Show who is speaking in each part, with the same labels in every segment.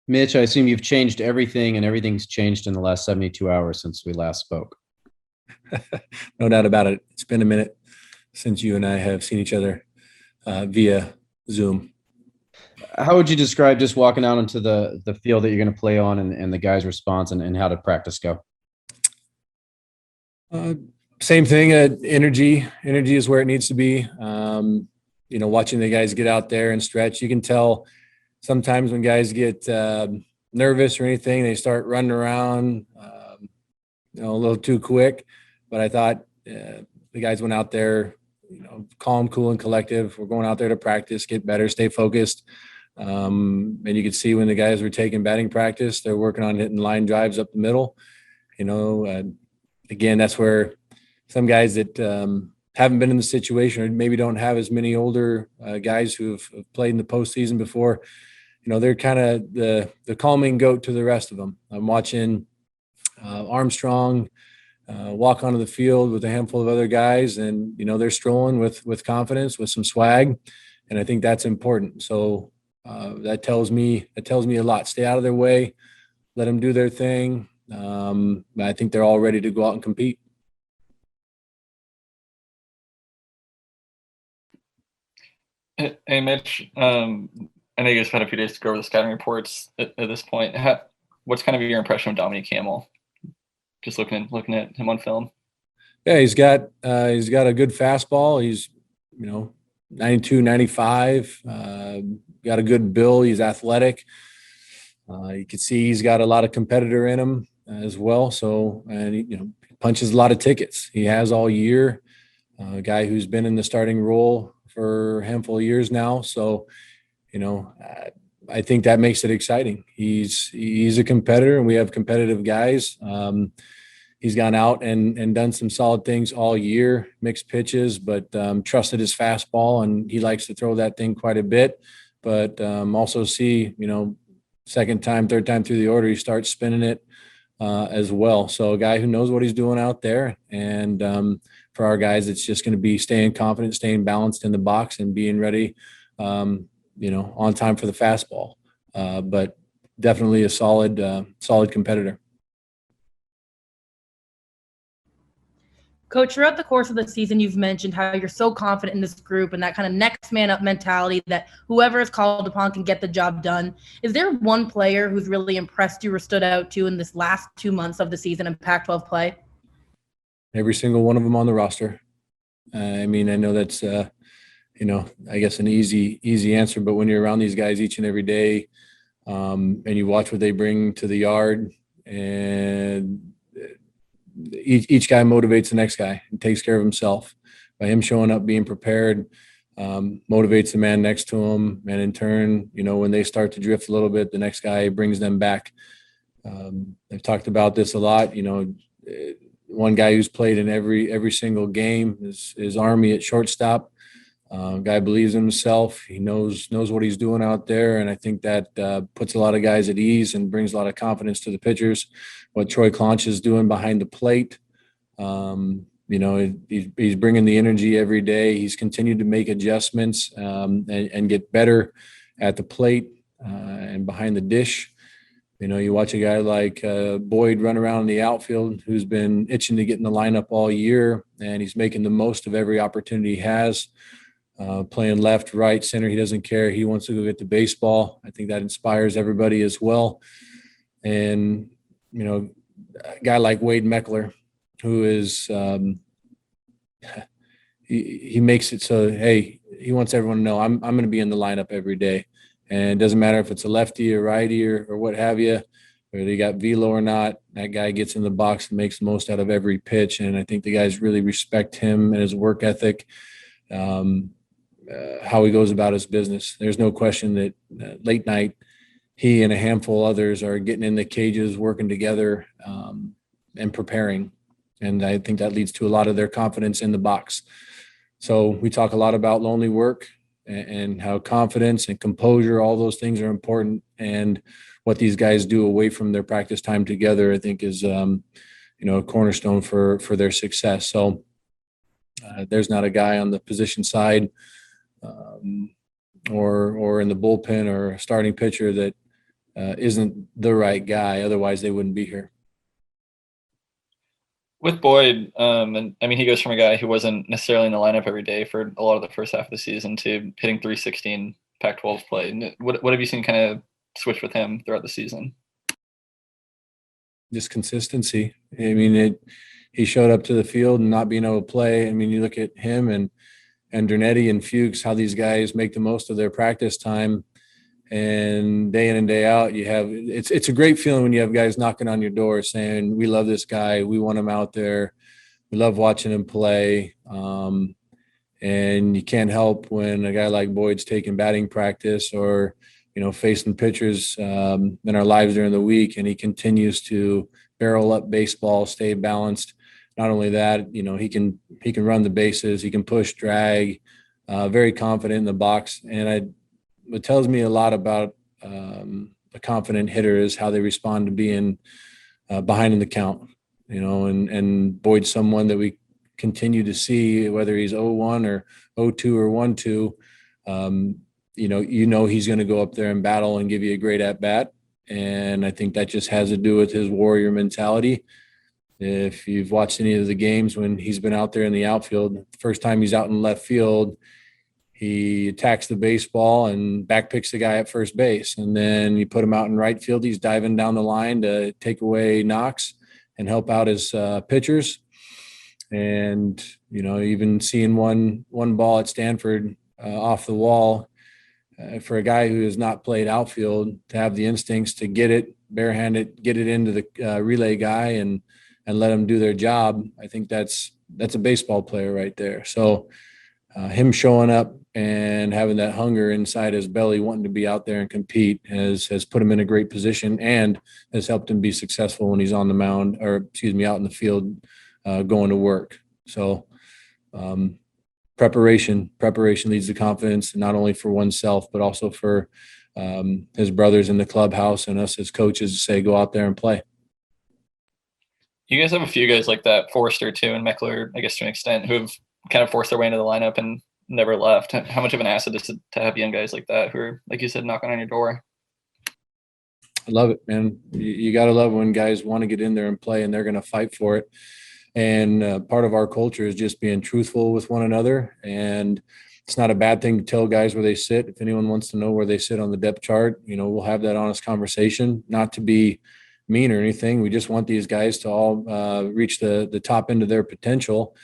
Speaker 1: Mitch, I assume you've changed everything and everything's changed in the last 72 hours since we last spoke.
Speaker 2: No doubt about it. It's been a minute since you and I have seen each other via Zoom.
Speaker 1: How would you describe just walking out into the field that you're going to play on and the guys' response and how did practice go?
Speaker 2: Uh, Same thing. Energy is where it needs to be. Watching the guys get out there and stretch, you can tell sometimes when guys get nervous or anything, they start running around, a little too quick. But I thought the guys went out there, calm, cool, and collective. We're going out there to practice, get better, stay focused. And you could see when the guys were taking batting practice, they're working on hitting line drives up the middle. Again, that's where some guys that haven't been in the situation or maybe don't have as many older guys who have played in the postseason before, they're kind of the calming goat to the rest of them. I'm watching Armstrong walk onto the field with a handful of other guys, and they're strolling with confidence, with some swag, and I think that's important. So that tells me a lot. Stay out of their way, let them do their thing. I think they're all ready to go out and compete.
Speaker 3: Hey, Mitch. I know you guys have had a few days to go over the scouting reports at this point. What's kind of your impression of Dominique Campbell? Just looking at him on film.
Speaker 2: Yeah, he's got a good fastball. He's 92, 95. Got a good bill. He's athletic. You can see he's got a lot of competitor in him as well. So, and he punches a lot of tickets. He has all year. A guy who's been in the starting role for a handful of years now. So, I think that makes it exciting. He's a competitor, and we have competitive guys. He's gone out and done some solid things all year, mixed pitches, but trusted his fastball, and he likes to throw that thing quite a bit. But also see, second time, third time through the order, he starts spinning it as well. So a guy who knows what he's doing out there. And for our guys, it's just going to be staying confident, staying balanced in the box, and being ready, on time for the fastball. But definitely a solid competitor.
Speaker 4: Coach, throughout the course of the season, you've mentioned how you're so confident in this group and that kind of next man up mentality that whoever is called upon can get the job done. Is there one player who's really impressed you or stood out to you in this last 2 months of the season in Pac-12 play?
Speaker 2: Every single one of them on the roster. I know that's, I guess an easy answer, but when you're around these guys each and every day, and you watch what they bring to the yard, and each guy motivates the next guy and takes care of himself. By him showing up, being prepared, motivates the man next to him, and in turn, when they start to drift a little bit, the next guy brings them back. I've talked about this a lot. One guy who's played in every single game is Army at shortstop. Guy believes in himself. He knows what he's doing out there, and I think that puts a lot of guys at ease and brings a lot of confidence to the pitchers. What Troy Clonch is doing behind the plate, he's bringing the energy every day. He's continued to make adjustments and get better at the plate and behind the dish. You watch a guy like Boyd run around in the outfield, who's been itching to get in the lineup all year, and he's making the most of every opportunity he has. Playing left, right, center, he doesn't care. He wants to go get the baseball. I think that inspires everybody as well. And, a guy like Wade Meckler, who is he makes it so, hey, he wants everyone to know I'm going to be in the lineup every day. And it doesn't matter if it's a lefty or righty or what have you, whether you got velo or not, that guy gets in the box and makes the most out of every pitch. And I think the guys really respect him and his work ethic. How he goes about his business. There's no question that late night, he and a handful of others are getting in the cages, working together, and preparing. And I think that leads to a lot of their confidence in the box. So we talk a lot about lonely work and how confidence and composure, all those things are important. And what these guys do away from their practice time together, I think is, a cornerstone for their success. So there's not a guy on the position side or in the bullpen or a starting pitcher that isn't the right guy. Otherwise, they wouldn't be here.
Speaker 3: With Boyd, and I mean, he goes from a guy who wasn't necessarily in the lineup every day for a lot of the first half of the season to hitting 316 Pac-12 play. And what have you seen kind of switch with him throughout the season?
Speaker 2: Just consistency. I mean, he showed up to the field and not being able to play. I mean, you look at him and Dernetti and Fuchs, how these guys make the most of their practice time, and day in and day out, it's a great feeling when you have guys knocking on your door saying, we love this guy, we want him out there, we love watching him play. And you can't help when a guy like Boyd's taking batting practice or, facing pitchers in our lives during the week, and he continues to barrel up baseball, stay balanced. Not only that, he can run the bases, he can push, drag, very confident in the box. And what tells me a lot about a confident hitter is how they respond to being behind in the count, and Boyd's someone that we continue to see, whether he's 0-1 or 0-2 or 1-2, he's going to go up there and battle and give you a great at bat. And I think that just has to do with his warrior mentality. If you've watched any of the games when he's been out there in the outfield, the first time he's out in left field, he attacks the baseball and backpicks the guy at first base. And then you put him out in right field, he's diving down the line to take away knocks and help out his pitchers. And, even seeing one ball at Stanford off the wall, for a guy who has not played outfield, to have the instincts to get it, barehanded, get it into the relay guy and let them do their job, I think that's a baseball player right there. So him showing up and having that hunger inside his belly, wanting to be out there and compete, has put him in a great position and has helped him be successful when he's on the mound, out in the field, going to work. So preparation leads to confidence, not only for oneself, but also for his brothers in the clubhouse and us as coaches to say, go out there and play.
Speaker 3: You guys have a few guys like that, Forrester too, and Meckler, I guess to an extent, who have kind of forced their way into the lineup and never left. How much of an asset is it to have young guys like that who are, like you said, knocking on your door?
Speaker 2: I love it, man. You got to love when guys want to get in there and play, and they're going to fight for it. And part of our culture is just being truthful with one another. And it's not a bad thing to tell guys where they sit. If anyone wants to know where they sit on the depth chart, we'll have that honest conversation, not to be mean or anything. We just want these guys to all reach the top end of their potential.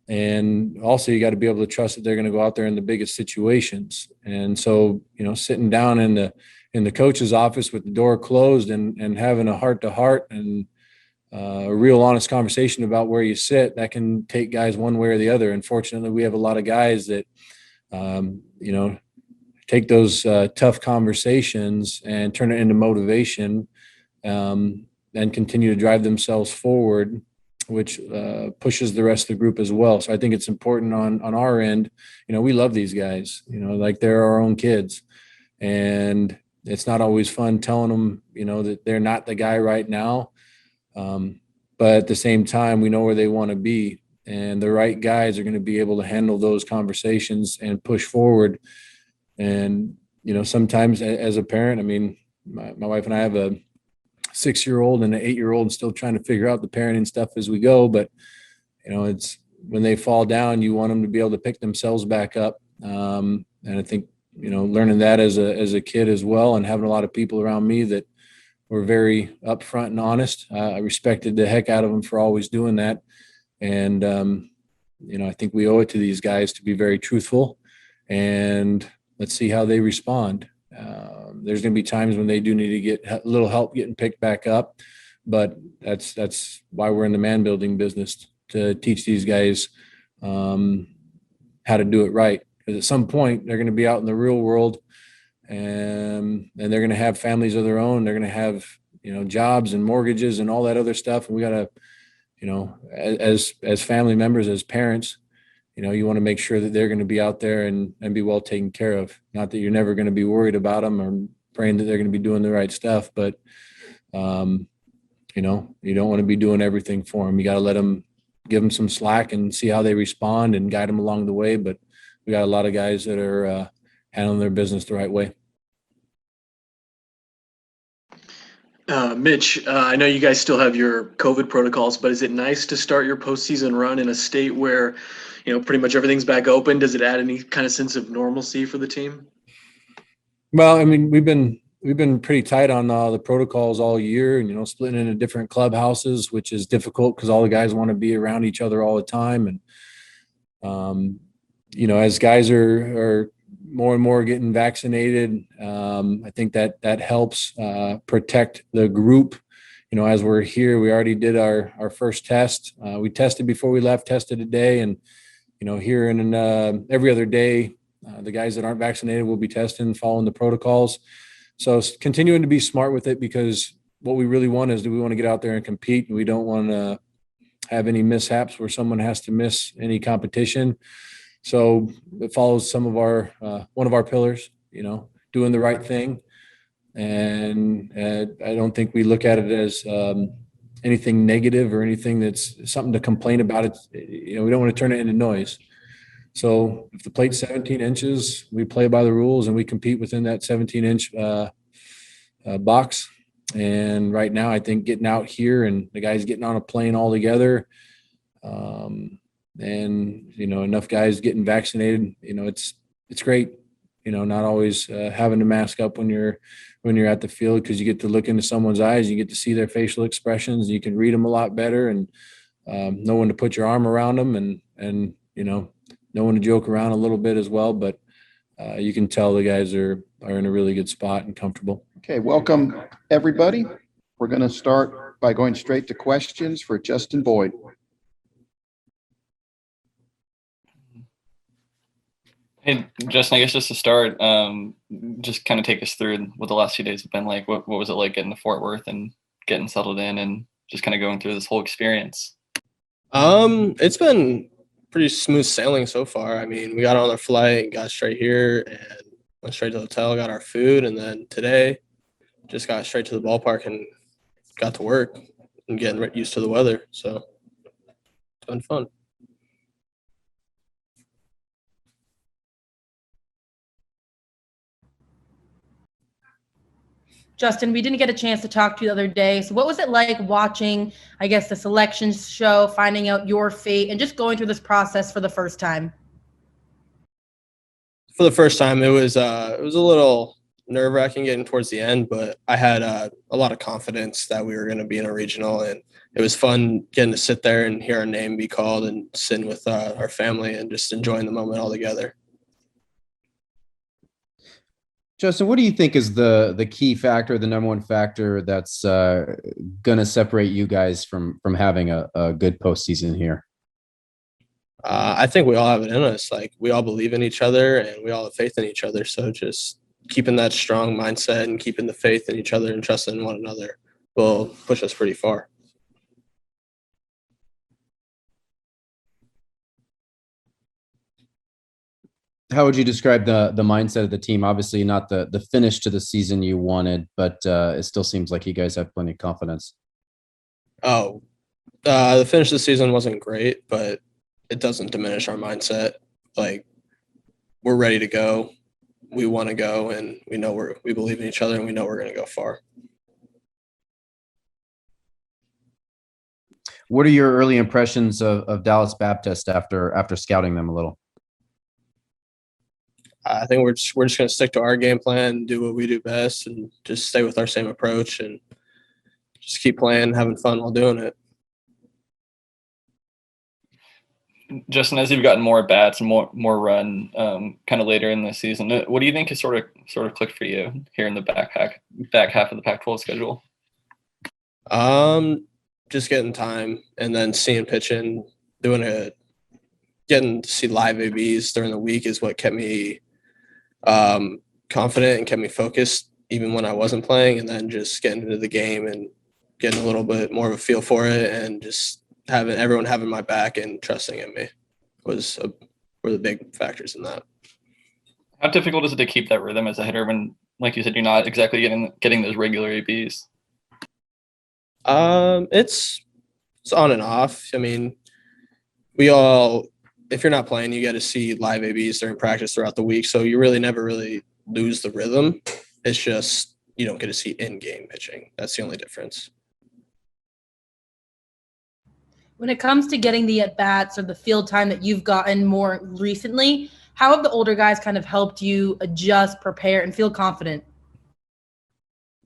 Speaker 2: And also you got to be able to trust that they're going to go out there in the biggest situations. And so, sitting down in the coach's office with the door closed and having a heart-to-heart and a real honest conversation about where you sit, that can take guys one way or the other. Unfortunately, we have a lot of guys that, take those tough conversations and turn it into motivation, and continue to drive themselves forward, which pushes the rest of the group as well. So I think it's important on our end. We love these guys, like they're our own kids. And it's not always fun telling them, that they're not the guy right now. But at the same time, we know where they want to be. And the right guys are going to be able to handle those conversations and push forward. And, sometimes as a parent, I mean, my wife and I have a 6-year-old and an 8-year-old and still trying to figure out the parenting stuff as we go. But, it's when they fall down, you want them to be able to pick themselves back up. And I think, learning that as a kid as well, and having a lot of people around me that were very upfront and honest. I respected the heck out of them for always doing that. And, I think we owe it to these guys to be very truthful, and let's see how they respond. There's going to be times when they do need to get a little help getting picked back up, but that's why we're in the man building business, to teach these guys how to do it right. Because at some point they're going to be out in the real world, and they're going to have families of their own. They're going to have, jobs and mortgages and all that other stuff. And we got to, as family members, as parents, you want to make sure that they're going to be out there and be well taken care of. Not that you're never going to be worried about them or praying that they're going to be doing the right stuff, but, you don't want to be doing everything for them. You got to let them, give them some slack and see how they respond and guide them along the way. But we got a lot of guys that are handling their business the right way.
Speaker 5: Mitch, I know you guys still have your COVID protocols, but is it nice to start your postseason run in a state where, pretty much everything's back open? Does it add any kind of sense of normalcy for the team?
Speaker 2: Well, I mean, we've been pretty tight on the protocols all year, and splitting into different clubhouses, which is difficult because all the guys want to be around each other all the time. And as guys are more and more getting vaccinated, I think that helps protect the group. As we're here, we already did our first test. We tested before we left, tested today, and here in every other day, the guys that aren't vaccinated will be testing, following the protocols. So continuing to be smart with it, because what we really want is, do we want to get out there and compete? And we don't want to have any mishaps where someone has to miss any competition. So it follows some of our one of our pillars, doing the right thing. And I don't think we look at it as anything negative or anything that's something to complain about. We don't want to turn it into noise. So if the plate's 17 inches, we play by the rules and we compete within that 17-inch box. And right now, I think getting out here and the guys getting on a plane all together, and enough guys getting vaccinated, it's great. Not always having to mask up when you're at the field, because you get to look into someone's eyes, you get to see their facial expressions, you can read them a lot better, and know when to put your arm around them, and know when to joke around a little bit as well. But you can tell the guys are in a really good spot and comfortable.
Speaker 6: Okay, welcome everybody. We're going to start by going straight to questions for Justin Boyd.
Speaker 3: Hey, Justin, I guess just to start, just kind of take us through what the last few days have been like. What was it like getting to Fort Worth and getting settled in and just kind of going through this whole experience?
Speaker 7: It's been pretty smooth sailing so far. I mean, we got on our flight and got straight here and went straight to the hotel, got our food, and then today just got straight to the ballpark and got to work and getting used to the weather. So it's been fun.
Speaker 4: Justin, we didn't get a chance to talk to you the other day. So what was it like watching, I guess, the selections show, finding out your fate, and just going through this process for the first time?
Speaker 7: For the first time, it was a little nerve-wracking getting towards the end, but I had a lot of confidence that we were going to be in a regional, and it was fun getting to sit there and hear our name be called and sitting with our family and just enjoying the moment all together.
Speaker 1: Justin, what do you think is the key factor, the number one factor that's going to separate you guys from having a good postseason here?
Speaker 7: I think we all have it in us. Like, we all believe in each other and we all have faith in each other. So just keeping that strong mindset and keeping the faith in each other and trusting one another will push us pretty far.
Speaker 1: How would you describe the mindset of the team? Obviously not the finish to the season you wanted, but it still seems like you guys have plenty of confidence.
Speaker 7: The finish of the season wasn't great, but it doesn't diminish our mindset. Like, we're ready to go. We want to go, and we know we believe in each other, and we know we're going to go far.
Speaker 1: What are your early impressions of Dallas Baptist after scouting them a little?
Speaker 7: I think we're just going to stick to our game plan, do what we do best, and just stay with our same approach and just keep playing, having fun while doing it.
Speaker 3: Justin, as you've gotten more bats and more run, kind of later in the season, what do you think has sort of clicked for you here in the back half of the Pac-12 schedule?
Speaker 7: Just getting time and then seeing pitching, getting to see live ABs during the week is what kept me confident and kept me focused even when I wasn't playing, and then just getting into the game and getting a little bit more of a feel for it and just having everyone having my back and trusting in me were the big factors in that.
Speaker 3: How difficult is it to keep that rhythm as a hitter when, like you said, you're not exactly getting those regular ABs?
Speaker 7: It's on and off. I mean, if you're not playing, you get to see live ABs during practice throughout the week. So you really never really lose the rhythm. It's just you don't get to see in-game pitching. That's the only difference.
Speaker 4: When it comes to getting the at-bats or the field time that you've gotten more recently, how have the older guys kind of helped you adjust, prepare, and feel confident?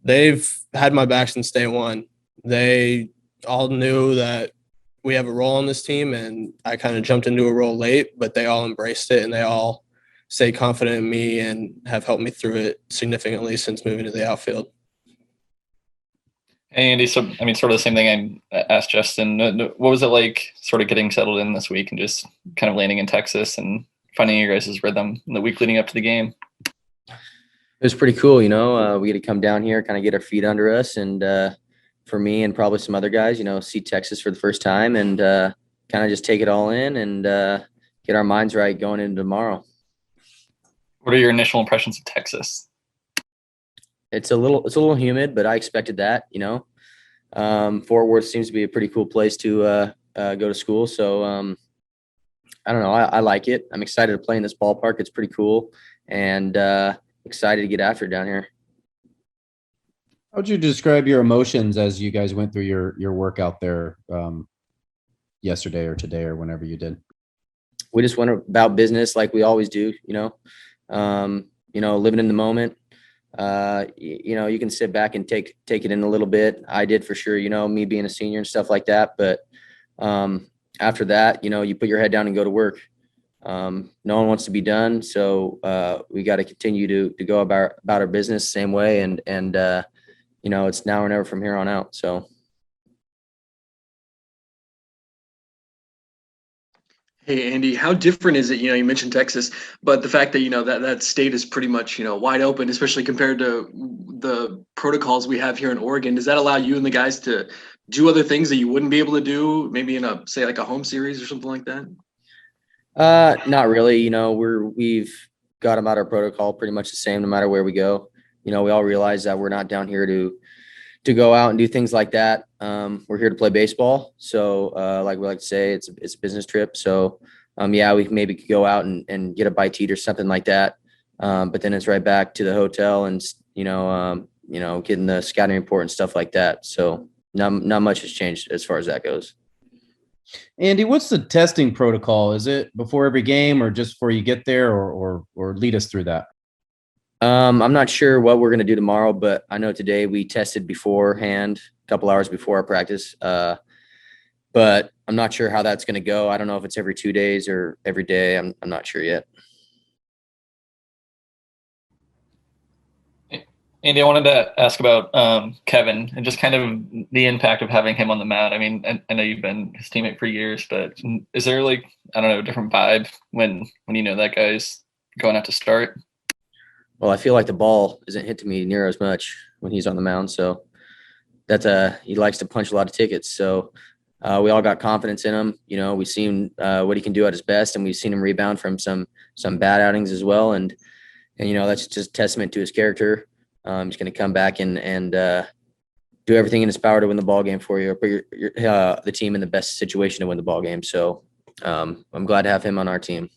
Speaker 7: They've had my back since day one. They all knew that we have a role on this team, and I kind of jumped into a role late, but they all embraced it, and they all stay confident in me and have helped me through it significantly since moving to the outfield.
Speaker 3: Hey, Andy, so I mean, sort of the same thing I asked Justin. What was it like sort of getting settled in this week and just kind of landing in Texas and finding your guys' rhythm in the week leading up to the game?
Speaker 8: It was pretty cool, we get to come down here, kind of get our feet under us, and for me and probably some other guys, see Texas for the first time and kind of just take it all in and get our minds right going into tomorrow.
Speaker 3: What are your initial impressions of Texas?
Speaker 8: It's a little humid, but I expected that, Fort Worth seems to be a pretty cool place to go to school. So I don't know. I like it. I'm excited to play in this ballpark. It's pretty cool, and excited to get after it down here.
Speaker 1: How would you describe your emotions as you guys went through your workout there yesterday or today or whenever you did?
Speaker 8: We just went about business like we always do, living in the moment. You can sit back and take it in a little bit. I did for sure, me being a senior and stuff like that. But after that, you put your head down and go to work. No one wants to be done. So we got to continue to go about our business the same way. And it's now or never from here on out. So.
Speaker 5: Hey, Andy, how different is it? You mentioned Texas, but the fact that, that state is pretty much, wide open, especially compared to the protocols we have here in Oregon. Does that allow you and the guys to do other things that you wouldn't be able to do maybe in like a home series or something like that?
Speaker 8: Not really. We've got them out our protocol pretty much the same no matter where we go. We all realize that we're not down here to go out and do things like that. We're here to play baseball. So like we like to say, it's a business trip. So we maybe could go out and get a bite to eat or something like that. But then it's right back to the hotel and, getting the scouting report and stuff like that. So not much has changed as far as that goes.
Speaker 1: Andy, what's the testing protocol? Is it before every game or just before you get there or lead us through that?
Speaker 8: I'm not sure what we're going to do tomorrow, but I know today we tested beforehand, a couple hours before our practice. But I'm not sure how that's going to go. I don't know if it's every 2 days or every day. I'm not sure yet.
Speaker 3: Andy, I wanted to ask about Kevin and just kind of the impact of having him on the mound. I mean, I know you've been his teammate for years, but is there a different vibe when that guy's going out to start?
Speaker 8: Well, I feel like the ball isn't hit to me near as much when he's on the mound. So he likes to punch a lot of tickets. So we all got confidence in him. We've seen what he can do at his best, and we've seen him rebound from some bad outings as well. And that's just a testament to his character. He's going to come back and do everything in his power to win the ball game for you, or put the team in the best situation to win the ball game. So I'm glad to have him on our team.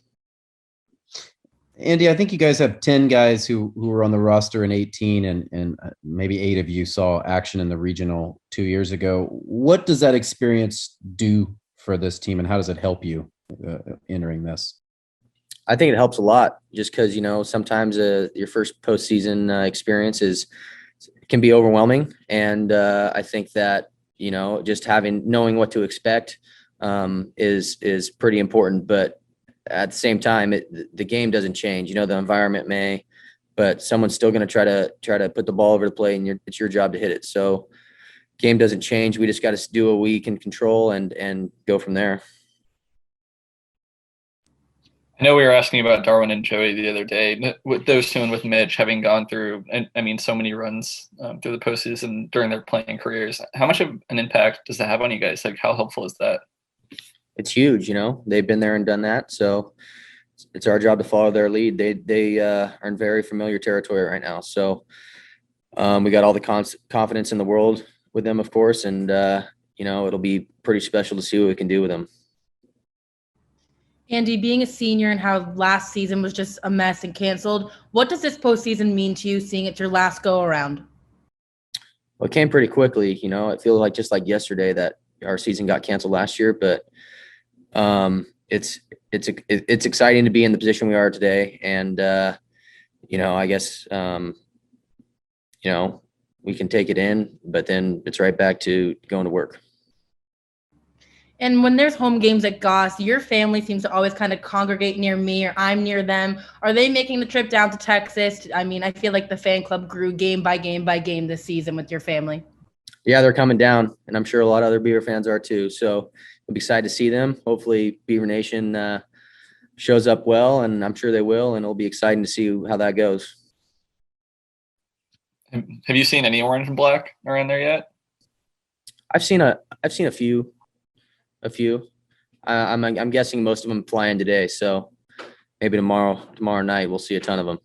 Speaker 1: Andy, I think you guys have 10 guys who were on the roster in 18 and maybe 8 of you saw action in the regional 2 years ago. What does that experience do for this team, and how does it help you entering this?
Speaker 8: I think it helps a lot just because, sometimes your first postseason experience can be overwhelming. And I think that, just knowing what to expect is pretty important. But at the same time, the game doesn't change. The environment may, but someone's still going to try to put the ball over the plate, and it's your job to hit it. So game doesn't change. We just got to do what we can control and go from there.
Speaker 3: I know we were asking about Darwin and Joey the other day. With those two and with Mitch having gone through, so many runs through the postseason during their playing careers, how much of an impact does that have on you guys? Like, how helpful is that?
Speaker 8: It's huge. They've been there and done that. So it's our job to follow their lead. They are in very familiar territory right now. So we got all the confidence in the world with them, of course. And, it'll be pretty special to see what we can do with them.
Speaker 4: Andy, being a senior and how last season was just a mess and canceled, what does this postseason mean to you, seeing it's your last go around?
Speaker 8: Well, it came pretty quickly. You know, it feels like just like yesterday that our season got canceled last year, but it's exciting to be in the position we are today. And, you know, I guess, you know, we can take it in, but then it's right back to going to work.
Speaker 4: And when there's home games at Goss, your family seems to always kind of congregate near me or I'm near them. Are they making the trip down to Texas? I mean, I feel like the fan club grew game by game by game this season with your family.
Speaker 8: Yeah, they're coming down, and I'm sure a lot of other Beaver fans are too. So we'll be excited to see them. Hopefully Beaver Nation shows up well, and I'm sure they will, and it'll be exciting to see how that goes.
Speaker 3: Have you seen any orange and black around there yet?
Speaker 8: I've seen a few. I'm guessing most of them flying today, so maybe tomorrow night we'll see a ton of them.